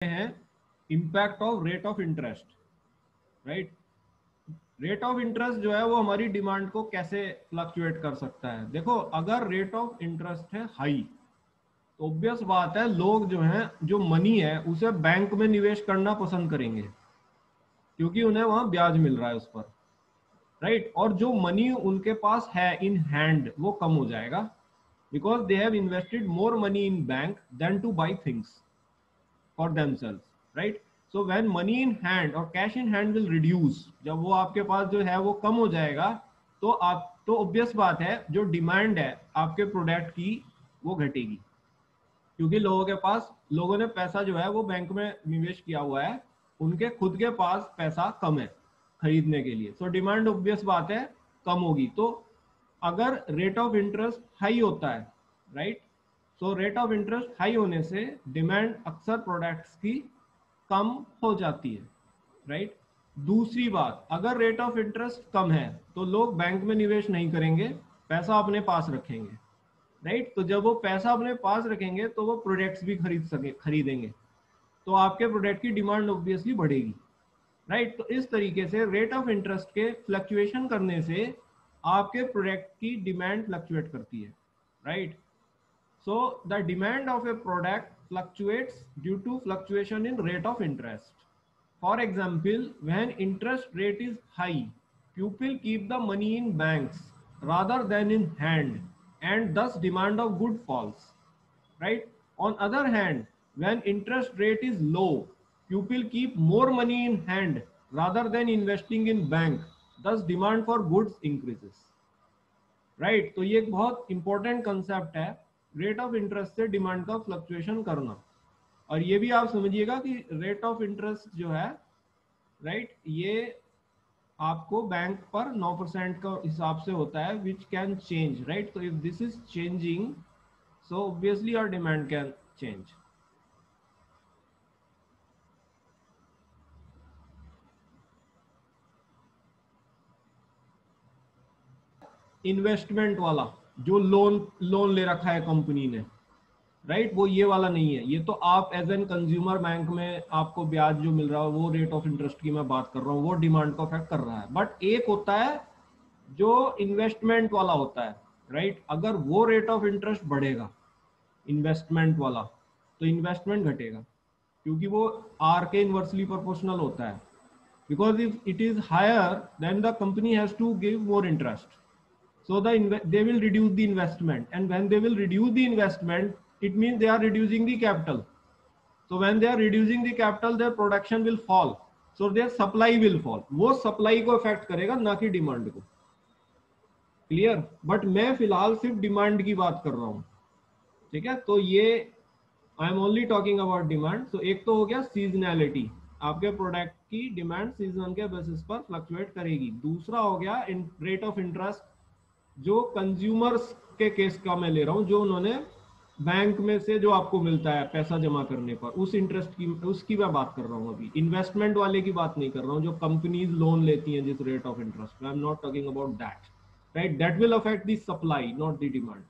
हैं impact of rate of interest, right. Rate of interest जो है वो हमारी डिमांड को कैसे फ्लक्चुएट कर सकता है। देखो, अगर रेट ऑफ इंटरेस्ट है हाई तो ऑब्वियस बात है लोग जो हैं, जो मनी है उसे बैंक में निवेश करना पसंद करेंगे क्योंकि उन्हें वहां ब्याज मिल रहा है उस पर, राइट। और जो मनी उनके पास है इन हैंड वो कम हो जाएगा because they have invested more money in bank then to buy things for themselves, right? So when money in hand or cash in hand will reduce, जब वो आपके पास जो है वो कम हो जाएगा तो आप तो ऑब्वियस बात है जो डिमांड है आपके प्रोडक्ट की वो घटेगी क्योंकि लोगों ने पैसा जो है वो बैंक में निवेश किया हुआ है, उनके खुद के पास पैसा कम है खरीदने के लिए। सो डिमांड ऑब्वियस बात है कम होगी। तो अगर रेट ऑफ इंटरेस्ट हाई होता है, right, so rate of interest high होने से डिमांड अक्सर प्रोडक्ट्स की कम हो जाती है, राइट। दूसरी बात, अगर रेट ऑफ इंटरेस्ट कम है तो लोग बैंक में निवेश नहीं करेंगे, पैसा अपने पास रखेंगे, राइट। तो जब वो पैसा अपने पास रखेंगे तो वो प्रोडक्ट्स भी खरीदेंगे, तो आपके प्रोडक्ट की डिमांड ऑब्वियसली बढ़ेगी, राइट। तो इस तरीके से रेट ऑफ इंटरेस्ट के फ्लक्चुएशन करने से आपके प्रोडक्ट की डिमांड फ्लक्चुएट करती है, right. So the demand of a product fluctuates due to fluctuation in rate of interest. For example, when interest rate is high, people keep the money in banks rather than in hand, and thus demand of good falls, right? On other hand, when interest rate is low, people keep more money in hand rather than investing in bank, thus demand for goods increases, right? तो ये एक बहुत important concept है, rate of interest से demand का fluctuation करना। और ये भी आप समझिएगा कि रेट ऑफ इंटरेस्ट जो है, राइट, ये आपको बैंक पर 9% का हिसाब से होता है विच कैन चेंज, राइट। तो if this is changing so obviously your demand can change. Investment वाला जो लोन ले रखा है कंपनी ने, राइट, वो ये वाला नहीं है। ये तो आप एज एन कंज्यूमर बैंक में आपको ब्याज जो मिल रहा है वो रेट ऑफ इंटरेस्ट की मैं बात कर रहा हूँ, वो डिमांड को अफेक्ट कर रहा है। बट एक होता है जो इन्वेस्टमेंट वाला होता है, राइट। अगर वो रेट ऑफ इंटरेस्ट बढ़ेगा इन्वेस्टमेंट वाला तो इन्वेस्टमेंट घटेगा क्योंकि वो आर के इनवर्सली प्रोपोर्शनल होता है। Because if it is higher then the company has to give more interest, so they will reduce the investment, and when they will reduce the investment it means they are reducing the capital. So when they are reducing the capital their production will fall, so their supply will fall. वो supply को affect करेगा ना कि demand को, clear. But मैं फिलहाल सिर्फ demand की बात कर रहा हूँ, ठीक है। तो ये I am only talking about demand. So एक तो हो गया सीजनैलिटी, आपके प्रोडक्ट की डिमांड सीजन के बेसिस पर फ्लक्चुएट करेगी। दूसरा हो गया रेट ऑफ इंटरेस्ट, जो कंज्यूमर्स के केस का मैं ले रहा हूं, जो उन्होंने बैंक में से जो आपको मिलता है पैसा जमा करने पर उस इंटरेस्ट की, उसकी मैं बात कर रहा हूं। अभी इन्वेस्टमेंट वाले की बात नहीं कर रहा हूं, जो कंपनीज लोन लेती हैं जिस rate of interest, I am not talking about that, right. That will affect the supply not the demand.